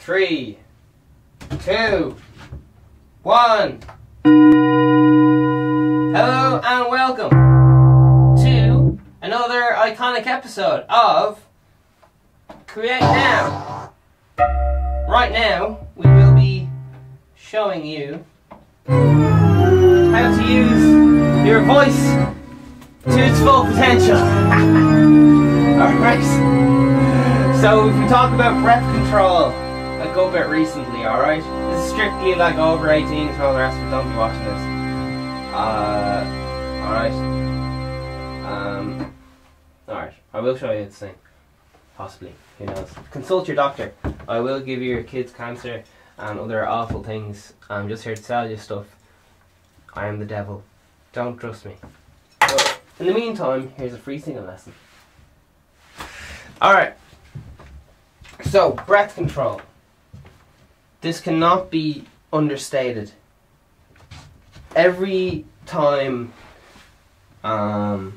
3, 2, 1. Hello and welcome to another iconic episode of Create Now. Right now, we will be showing you how to use your voice to its full potential. Alright, so if we talk about breath control, a good bit recently, alright? This is strictly like over 18 and all the rest of it, don't be watching this. Alright, I will show you the thing. Possibly, who knows. Consult your doctor. I will give your kids cancer and other awful things. I'm just here to tell you stuff. I am the devil. Don't trust me. But in the meantime, here's a free singing lesson. Alright. So, breath control. This cannot be understated. Every time the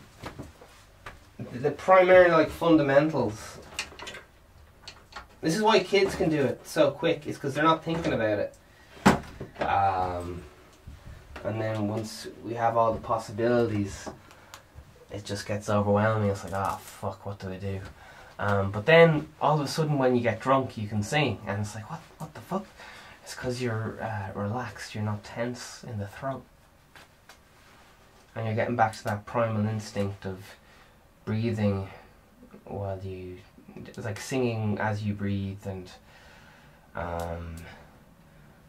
primary like fundamentals. This is why kids can do it so quick, is because they're not thinking about it. And then once we have all the possibilities, it just gets overwhelming. It's like, oh fuck, what do I do? But then all of a sudden when you get drunk you can sing, and it's like, what the fuck? It's because you're relaxed, you're not tense in the throat. And you're getting back to that primal instinct of breathing while you, it's like singing as you breathe, and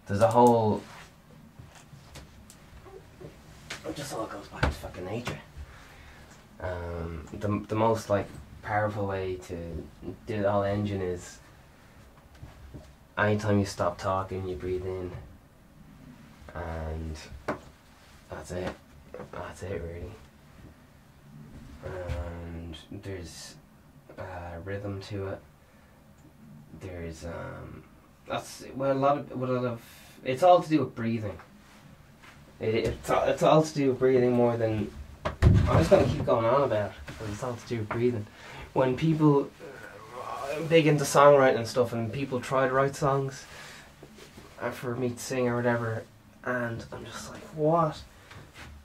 there's a whole, it just all goes back to fucking nature. The most like powerful way to do the whole engine is anytime you stop talking, you breathe in, and that's it. That's it, really. And there's rhythm to it. There's that's well, a lot of it's all to do with breathing. It's all to do with breathing more than. I'm just gonna keep going on about it because it's all to do with breathing. When people I'm big into songwriting and stuff, and people try to write songs for me to sing or whatever, and I'm just like, what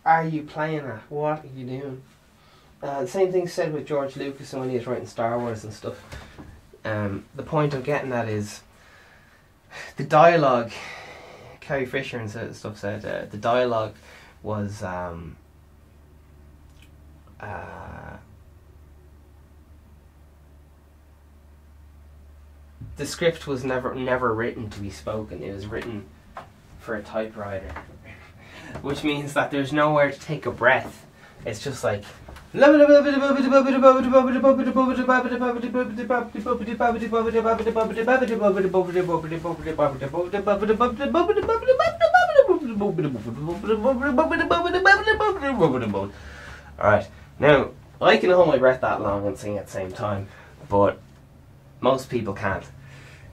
are you playing at? What are you doing? The same thing said with George Lucas and when he was writing Star Wars and stuff. The point I'm getting at is the dialogue. Carrie Fisher and stuff said the dialogue was the script was never written to be spoken. It was written for a typewriter, which means that there's nowhere to take a breath. It's just like alright. Now, I can hold my breath that long and sing at the same time, but most people can't.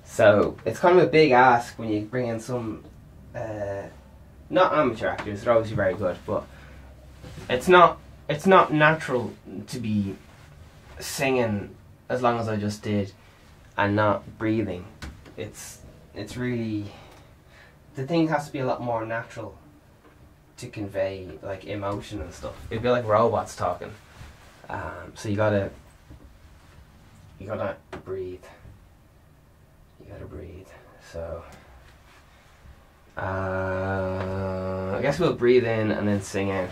So it's kind of a big ask when you bring in some not amateur actors. They're obviously very good, but it's not natural to be singing as long as I just did and not breathing. It's really, the thing has to be a lot more natural to convey like emotion and stuff. It'd be like robots talking. So you gotta breathe. You gotta breathe. So I guess we'll breathe in and then sing out.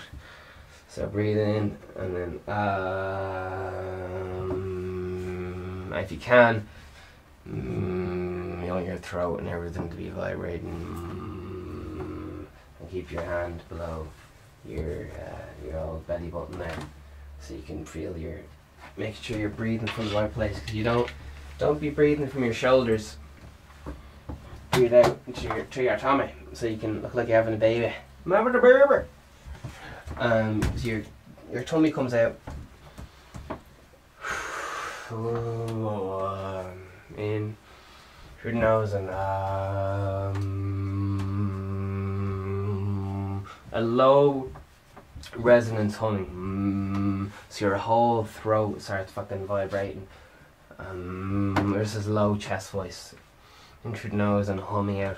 So breathe in and then if you can, you want your throat and everything to be vibrating, and keep your hand below your old belly button there, so you can feel making sure you're breathing from the right place. Because you don't be breathing from your shoulders. Breathe out to your tummy, so you can look like you're having a baby. I'm having a baby. So your tummy comes out. In through the nose, and a low resonance humming. So your whole throat starts fucking vibrating. There's this low chest voice. in through the nose and humming out.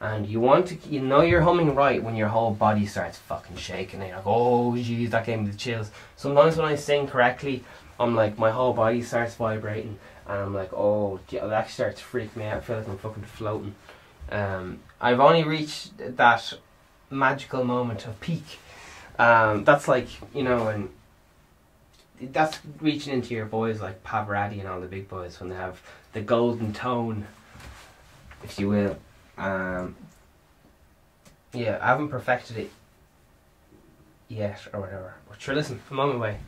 And you want to, you know you're humming right when your whole body starts fucking shaking. And you're like, oh jeez, that gave me the chills. Sometimes when I sing correctly, I'm like, my whole body starts vibrating, and I'm like, oh, it actually starts to freak me out. I feel like I'm fucking floating. I've only reached that magical moment of peak. That's like, you know, and that's reaching into your boys like Pavarotti and all the big boys when they have the golden tone, if you will. Yeah, I haven't perfected it yet or whatever. But sure, listen, I'm on my way.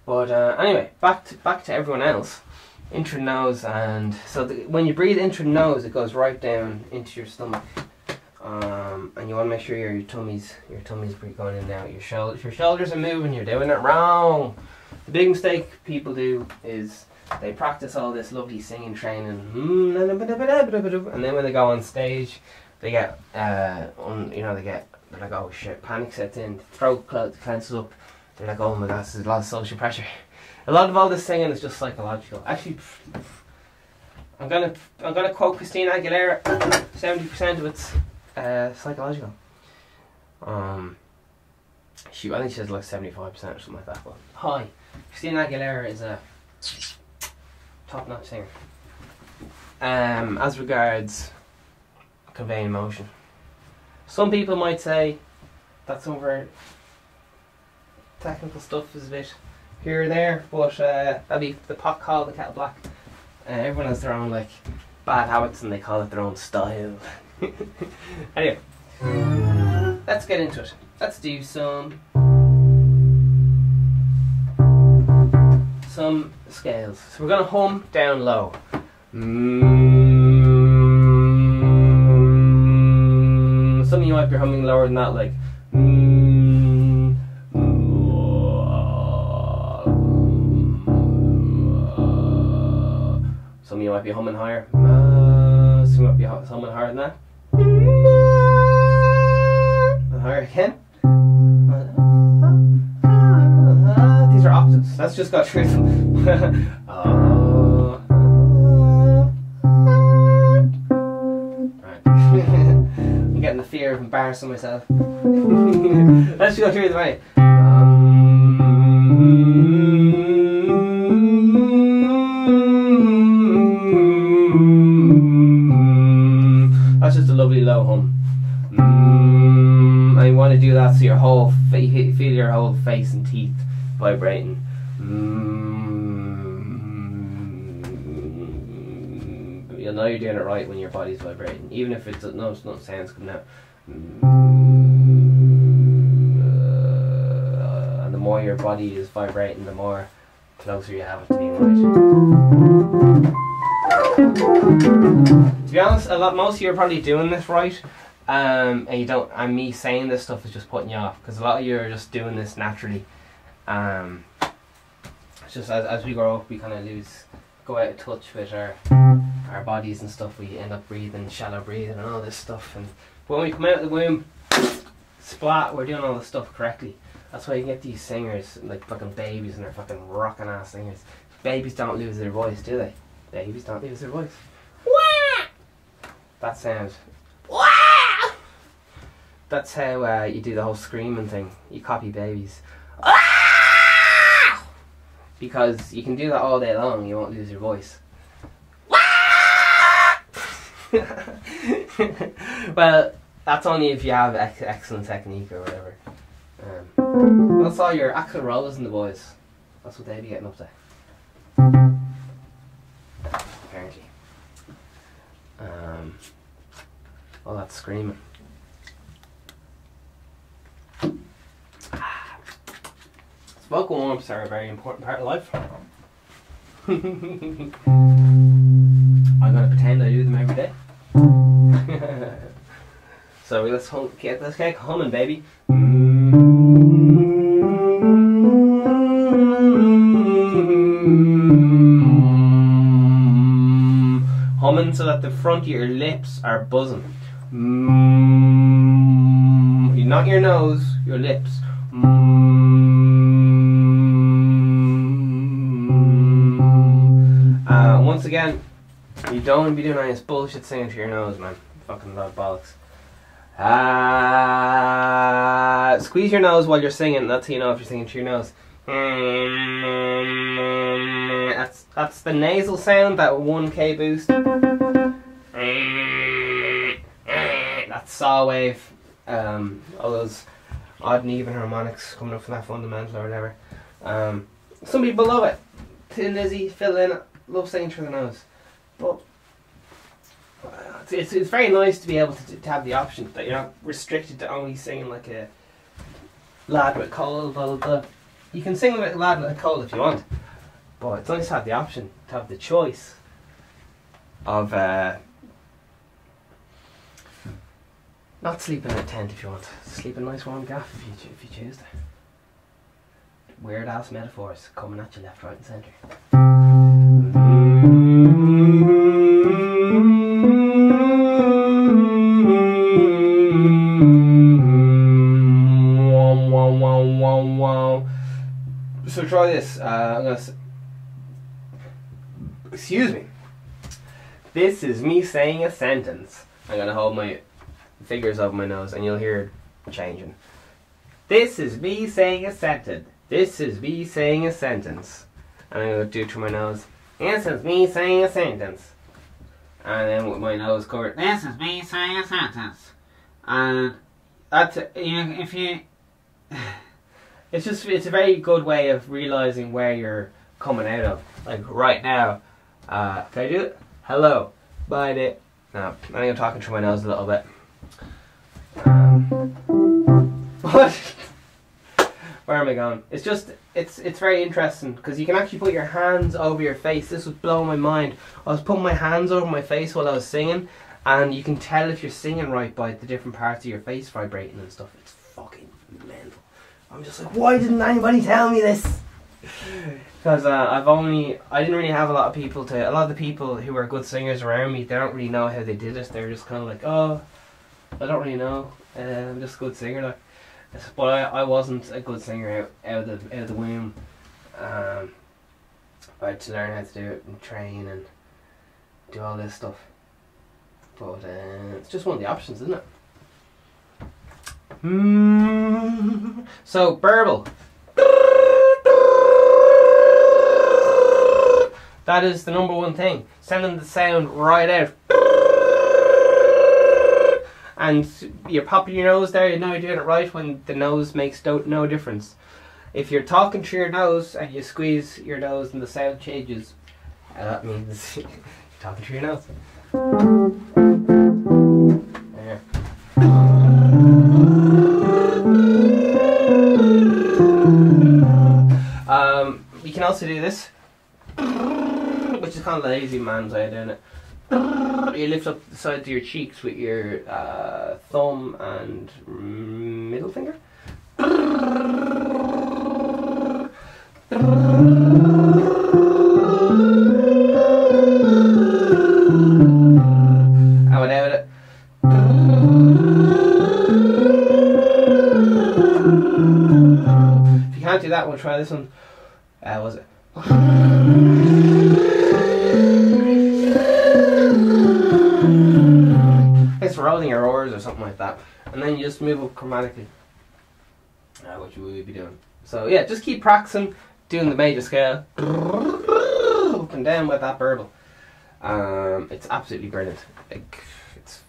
But anyway, back to everyone else. In through the nose, and so when you breathe in through the nose, it goes right down into your stomach. And you want to make sure your tummy's going in now. Your shoulders are moving. You're doing it wrong. The big mistake people do is they practice all this lovely singing training, and then when they go on stage, they get they're like, oh shit, panic sets in, throat clenches up. They're like, oh my god, there's a lot of social pressure. A lot of all this singing is just psychological. Actually, I'm gonna quote Christina Aguilera. 70% of it's psychological. I think she says like 75% or something like that. But hi, Christina Aguilera is a top-notch singer. As regards conveying emotion, some people might say that some of her technical stuff is a bit here or there, but that'd be the pot called the kettle black. Everyone has their own like bad habits, and they call it their own style. Anyway, let's get into it. Let's do some scales. So we're gonna hum down low. Some of you might be humming lower than that, like. Some of you might be humming higher. Some you might be humming higher than that. And higher again. These are octaves. That's just got through them. Right. I'm getting the fear of embarrassing myself. Let's just go through the way. That's just a lovely low hum. And you want to do that so your whole feel your whole face and teeth vibrating. You'll know you're doing it right when your body's vibrating, even if it's no sounds coming out. And the more your body is vibrating, the more closer you have it to being right. To be honest, most of you are probably doing this right, and you don't. And me saying this stuff is just putting you off, because a lot of you are just doing this naturally. It's just as we grow up, we kind of go out of touch with our bodies and stuff. We end up breathing, shallow breathing, and all this stuff. But when we come out of the womb, splat, we're doing all this stuff correctly. That's why you get these singers like fucking babies, and they're fucking rocking ass singers. Babies don't lose their voice, do they? Babies don't lose their voice. Wah! That sound. Wah! That's how you do the whole screaming thing. You copy babies. Ah! Because you can do that all day long, you won't lose your voice. Well, that's only if you have excellent technique or whatever. That's all your Axl Rose and the boys. That's what they'd be getting up to. Apparently. All that screaming. Vocal warm-ups are a very important part of life. I'm gonna pretend I do them every day. So let's get humming, baby. Humming so that the front of your lips are buzzing. Not your nose, your lips. once again, you don't want to be doing any of this bullshit singing to your nose, man. Fucking lot of bollocks. Squeeze your nose while you're singing. That's how you know if you're singing to your nose. That's the nasal sound, that 1K boost. That's saw wave. All those odd and even harmonics coming up from that fundamental or whatever. Some people love it. Tin Lizzy, fill in, love singing through the nose. But it's very nice to be able to have the option that you're not restricted to only singing like a lad with a cold, blah blah blah. You can sing like a lad with a cold if you want, but it's nice to have the option, to have the choice of not sleeping in a tent if you want. Sleep in a nice warm gaff if you choose to. Weird ass metaphors coming at you left, right and centre. So try this. I'm gonna. Excuse me. This is me saying a sentence. I'm gonna hold my fingers over my nose, and you'll hear it changing. This is me saying a sentence. This is me saying a sentence. And I'm gonna do it through my nose. This is me saying a sentence. And then with my nose covered. This is me saying a sentence. And that's if you. It's a very good way of realizing where you're coming out of. Like right now, can I do it? Hello, bye day. No, I think I'm talking through my nose a little bit. What? Where am I going? It's just, it's very interesting because you can actually put your hands over your face. This was blowing my mind. I was putting my hands over my face while I was singing, and you can tell if you're singing right by the different parts of your face vibrating and stuff. It's fucking mental. I'm just like, why didn't anybody tell me this? Because I didn't really have a lot of the people who are good singers around me, they don't really know how they did it. They're just kind of like, oh, I don't really know, I'm just a good singer. Like, but I wasn't a good singer out of the womb. I had to learn how to do it and train and do all this stuff. But it's just one of the options, isn't it? So, burble. That is the #1 thing. Sending the sound right out. And you're popping your nose there, you know you're doing it right when the nose makes no difference. If you're talking through your nose and you squeeze your nose and the sound changes, that means you're talking through your nose. There. You can also do this, which is kind of lazy man's way of doing it. You lift up the sides of your cheeks with your thumb and middle finger. And without it. If you can't do that, we'll try this one. Was it? It's rolling your oars or something like that, and then you just move up chromatically, which we will be doing. So yeah, just keep practicing doing the major scale up and down with that burble. It's absolutely brilliant. Like,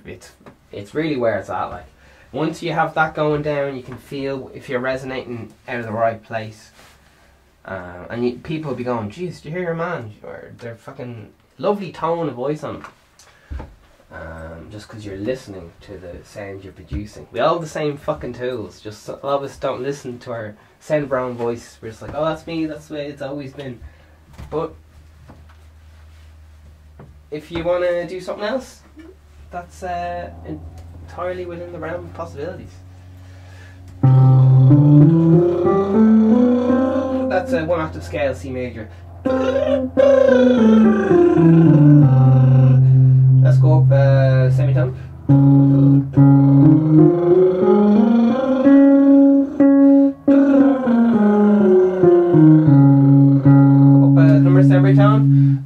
it's really where it's at. Like, once you have that going down, you can feel if you're resonating out of the right place. And people will be going, "Jeez, do you hear your man?" Or their fucking lovely tone of voice on them. Just because you're listening to the sound you're producing. We all have the same fucking tools. Just a lot of us don't listen to our sound of our own voice. We're just like, "Oh, that's me. That's the way it's always been." But if you want to do something else, that's entirely within the realm of possibilities. That's a 1 octave scale, C major. Let's go up semitone. Up number semitone.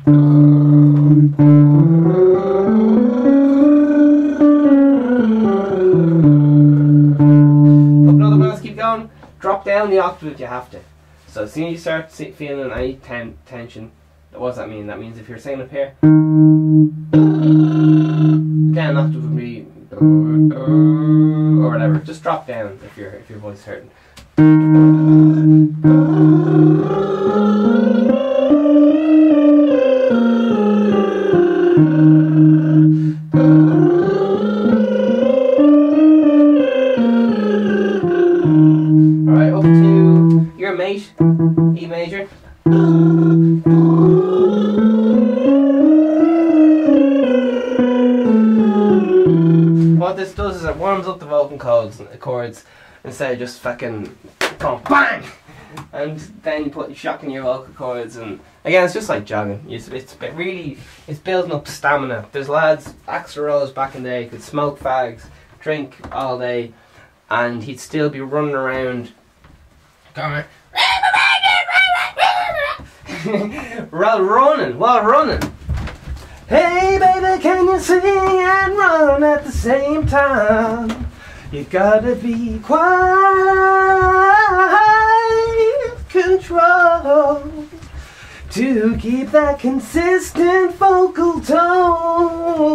octave you have to. So as soon as you start feeling any tension, what does that mean? That means if you're singing up here, down octave would be or whatever. Just drop down if your voice is hurting. Alright, up to your mate, E major. What this does is it warms up the vocal cords instead of just fucking going BANG! And then you put shock in your vocal cords, and again it's just like jogging. It's building up stamina. There's lads, Axl Rose back in the day, could smoke fags, drink all day, and he'd still be running around going while running. Hey baby, can you sing and run at the same time? You gotta be quiet control to keep that consistent vocal tone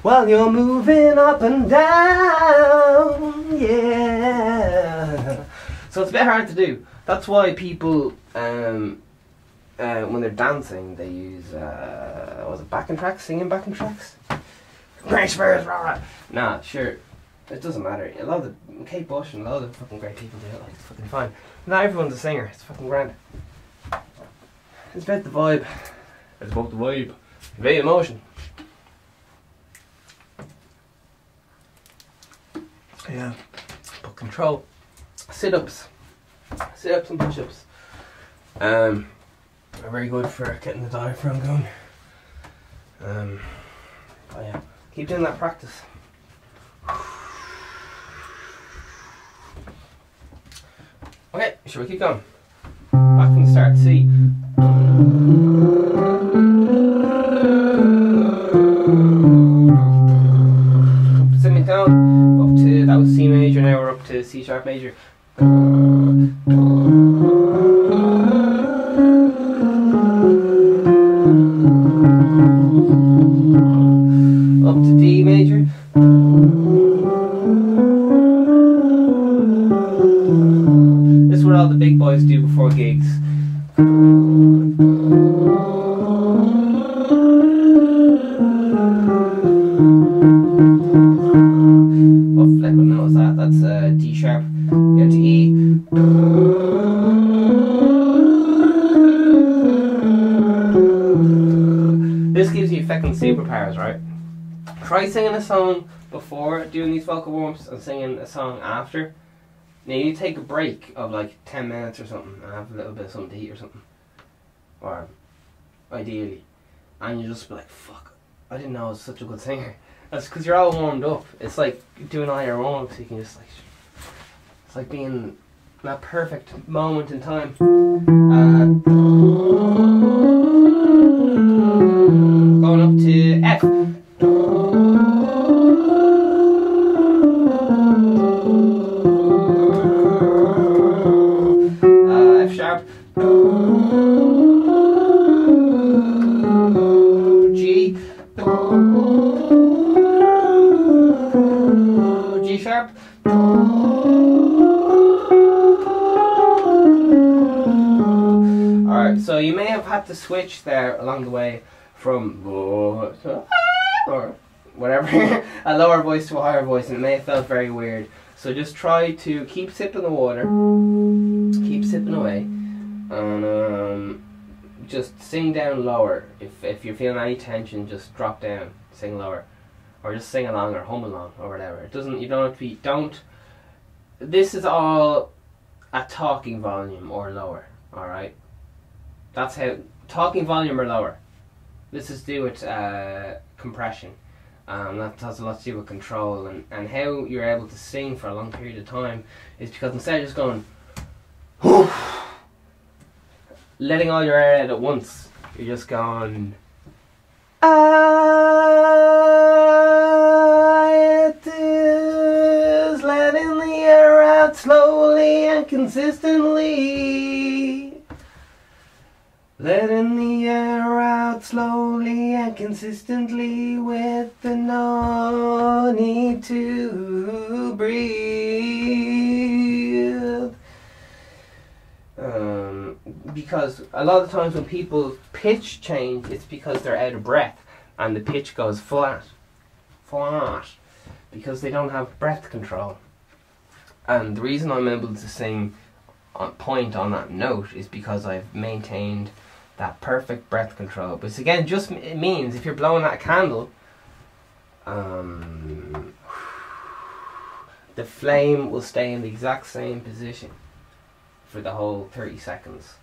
while you're moving up and down, yeah. So it's a bit hard to do. That's why people, when they're dancing, they use, was it backing tracks? Singing backing tracks? Great Spurs, rah rah. Nah, sure. It doesn't matter. A lot of the Kate Bush and a lot of the fucking great people do it. Like, it's fucking fine. Not everyone's a singer. It's fucking grand. It's about the vibe. It's about the vibe. Convey emotion. Yeah. Put control. Sit-ups. Sit-ups and push-ups. Are very good for getting the diaphragm going. Oh yeah. Keep doing that practice. Okay, shall we keep going? Back from the start, C. Semitone, up to, that was C major, now we're up to C sharp major. Up to D major. This is what all the big boys do before gigs. What flipping note is that? That's D sharp. You have to E. This gives you fucking superpowers, right? Try singing a song before doing these vocal warm-ups and singing a song after. Now you take a break of like 10 minutes or something and have a little bit of something to eat or something. Or ideally. And you just be like, fuck, I didn't know I was such a good singer. That's because you're all warmed up. It's like doing all your own, so you can just like, it's like being in that perfect moment in time. Going up to F. F sharp. G. G sharp. Alright, so you may have had to switch there along the way from or whatever, a lower voice to a higher voice, and it may have felt very weird. So just try to keep sipping the water, keep sipping away, and just sing down lower. If you're feeling any tension, just drop down, sing lower, or just sing along or hum along or whatever. It doesn't. You don't have to be. Don't. This is all at talking volume or lower. All right. That's how talking volume or lower. This is to do with compression. That has a lot to do with control, and how you're able to sing for a long period of time is because instead of just going letting all your air out at once, you're just going it is letting the air out slowly and consistently. Letting the air out slowly and consistently with the no need to breathe. Because a lot of times when people pitch change, it's because they're out of breath and the pitch goes flat, because they don't have breath control. And the reason I'm able to sing on point on that note is because I've maintained that perfect breath control. But again, just it means if you're blowing out a candle, the flame will stay in the exact same position for the whole 30 seconds.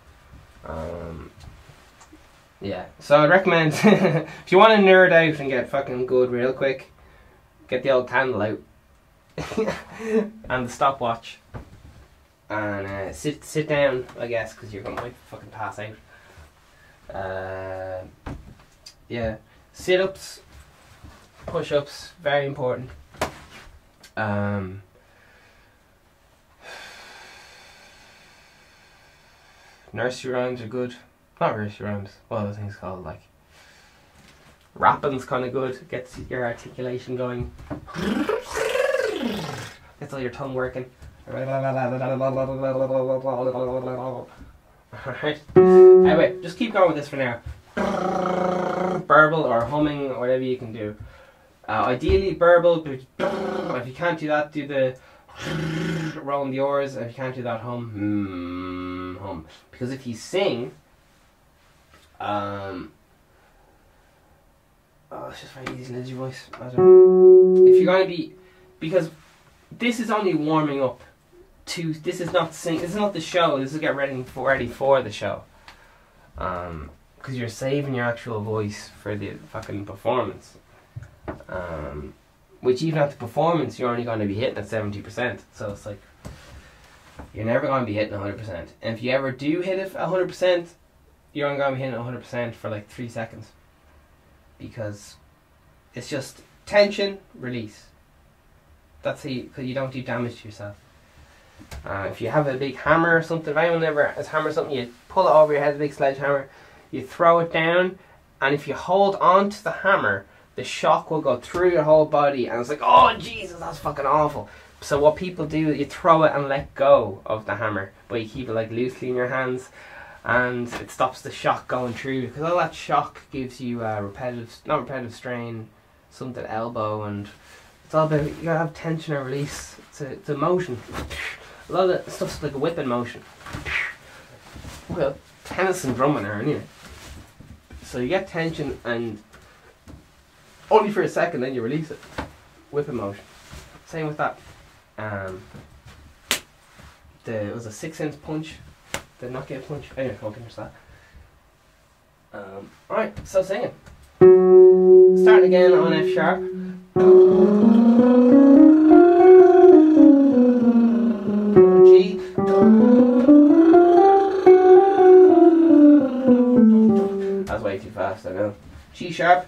Yeah, so I'd recommend if you want to nerd out and get fucking good real quick, get the old candle out and the stopwatch and sit down, I guess, because you're gonna fucking pass out. Yeah, sit-ups, push-ups, very important. Nursery rhymes are good. Not nursery rhymes, what are the things called? Like rapping's kind of good. Gets your articulation going. Gets all your tongue working. Alright. Anyway, just keep going with this for now. Burble or humming or whatever you can do. Ideally burble, but if you can't do that, do the rolling the R's. If you can't do that, hum. Because if you sing, it's just very easy to lose your voice. I don't know. If you're going to be, because this is only warming up to, this is not sing, this is not the show, this is get ready for the show. Because you're saving your actual voice for the fucking performance. Which even at the performance, you're only going to be hitting at 70%. So it's like, you're never going to be hitting 100%. And if you ever do hit it 100%, you're only going to be hitting 100% for like 3 seconds. Because it's just tension, release. That's how you don't do damage to yourself. If you have a big hammer or something, if anyone ever has hammered something, you pull it over your head, a big sledgehammer, you throw it down, and if you hold on to the hammer, the shock will go through your whole body, and it's like, oh Jesus, that's fucking awful. So what people do is you throw it and let go of the hammer, but you keep it like loosely in your hands, and it stops the shock going through, because all that shock gives you not repetitive strain, something elbow, and it's all about, you gotta have tension or release. It's a motion. A lot of stuff's like a whipping motion. Well, tennis and drumming are anyway. So you get tension and only for a second, then you release it. Whipping motion. Same with that. It was a 6-inch punch. The knockout punch. Anyway, I won't finish that. Alright, so singing. Starting again on F sharp. G. That's way too fast, I know. G sharp.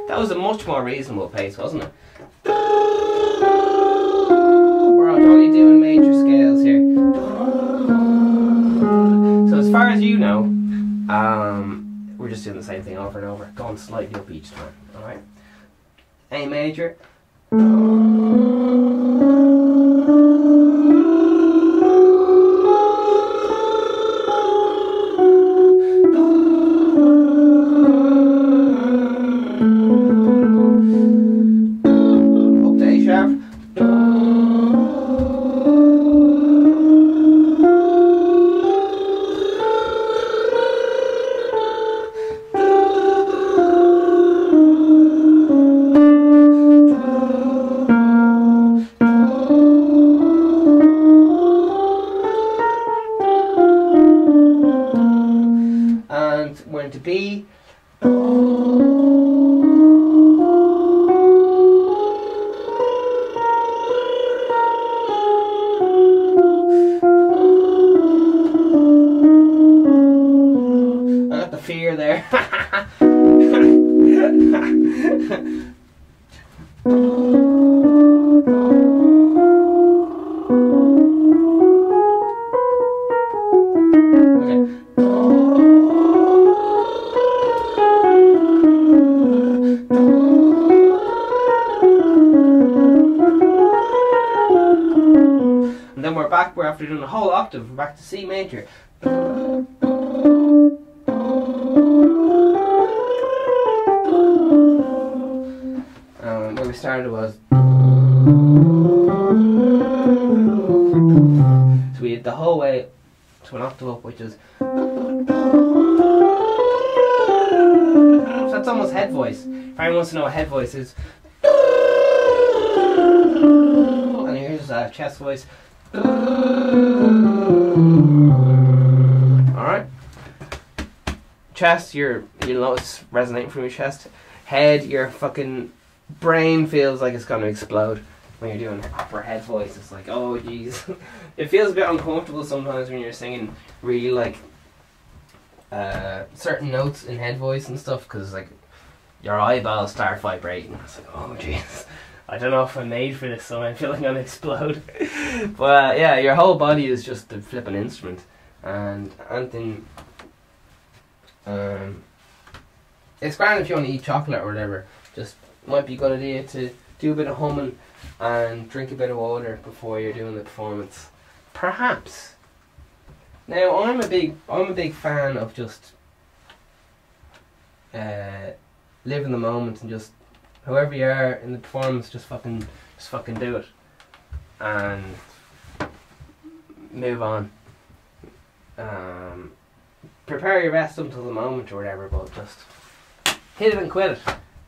That was a much more reasonable pace, wasn't it? We're only doing major scales here. So as far as you know, we're just doing the same thing over and over, going slightly up each time. Alright? A major. When to B. I got the fear there. And then we're back, we're after doing a whole octave, we're back to C major. Where we started was, so we did the whole way to an octave up, which is, so that's almost head voice. If anyone wants to know what head voice is, and here's chest voice. Alright. Chest, you'll notice resonating from your chest. Head, your fucking brain feels like it's going to explode when you're doing upper head voice. It's like, oh jeez. It feels a bit uncomfortable sometimes when you're singing really like certain notes in head voice and stuff, because like your eyeballs start vibrating. It's like, oh jeez, I don't know if I'm made for this, so I feel like I'm going to explode. But yeah, your whole body is just a flipping instrument. And Anthony, it's grand if you want to eat chocolate or whatever. Just might be a good idea to do a bit of humming and drink a bit of water before you're doing the performance. Perhaps. Now I'm a big fan of just living the moment and just whoever you are in the performance, just fucking do it and move on. Prepare your best until the moment or whatever, but just hit it and quit it.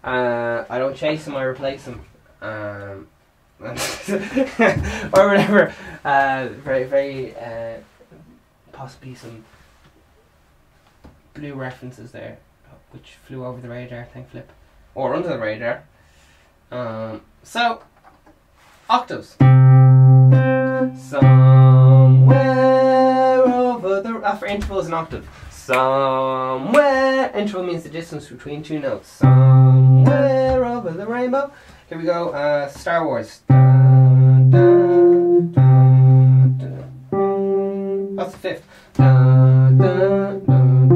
I don't chase them, I replace them. Or whatever. Very possibly some blue references there, which flew over the radar, thank flip. Or under the radar. So, octaves. Somewhere over the... for interval is an octave. Somewhere. Interval means the distance between two notes. Somewhere over the rainbow. Here we go. Star Wars. Dun, dun, dun, dun. That's the fifth. Dun, dun, dun,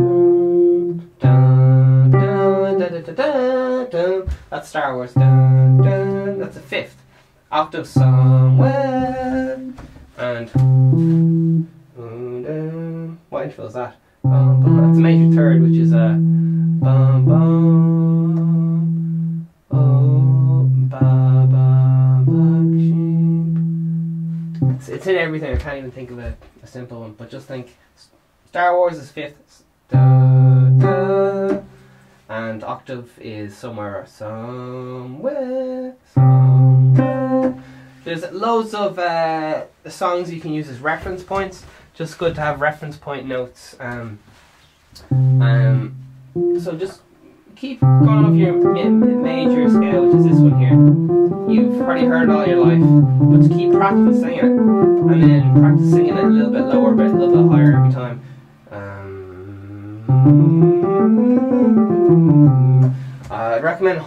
dun, dun, dun, dun, dun, dun. That's Star Wars. Dun, dun. That's the fifth. Octave somewhere. And what interval is that? Bum, bum. That's a major third, which is a bum bum. Oh, ba ba ba. It's in everything. I can't even think of a simple one, but just think Star Wars is fifth. Da, da. And octave is somewhere. Somewhere. There's loads of songs you can use as reference points. Just good to have reference point notes. So just keep going off your major scale, which is this one here. You've probably heard it all your life, but just keep practicing it, and then practicing it a little bit lower, but a little bit higher every time. I'd recommend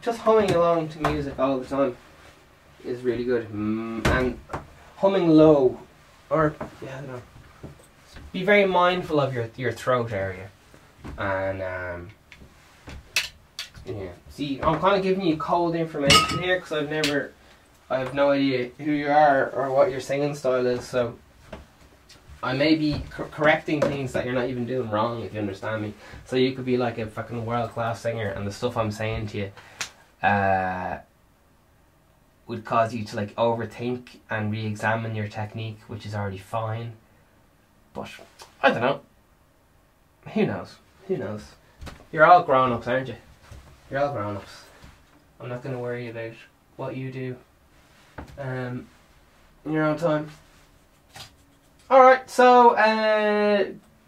just humming along to music all the time is really good, and humming low, or yeah, I don't know. Be very mindful of your throat area, and yeah. See, I'm kind of giving you cold information here because I have no idea who you are or what your singing style is, so I may be correcting things that you're not even doing wrong, if you understand me. So you could be like a fucking world-class singer, and the stuff I'm saying to you would cause you to like overthink and re-examine your technique, which is already fine. But I don't know. Who knows? Who knows? You're all grown-ups, aren't you? You're all grown-ups. I'm not going to worry about what you do in your own time. Alright, so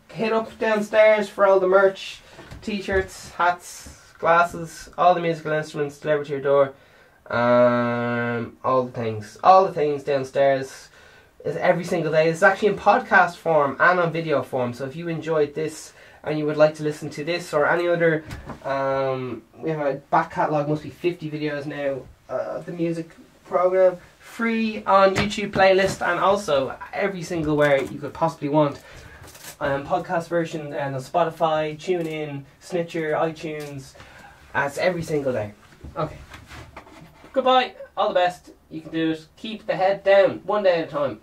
hit up downstairs for all the merch, t-shirts, hats, glasses, all the musical instruments delivered to your door. All the things downstairs is every single day. It's actually in podcast form and on video form, so if you enjoyed this and you would like to listen to this or any other, we have a back catalogue, must be 50 videos now, the music program, free on YouTube playlist, and also every single where you could possibly want. Podcast version and on Spotify, TuneIn, Snitcher, iTunes. It's every single day. Okay. Goodbye. All the best. You can do it. Keep the head down. One day at a time.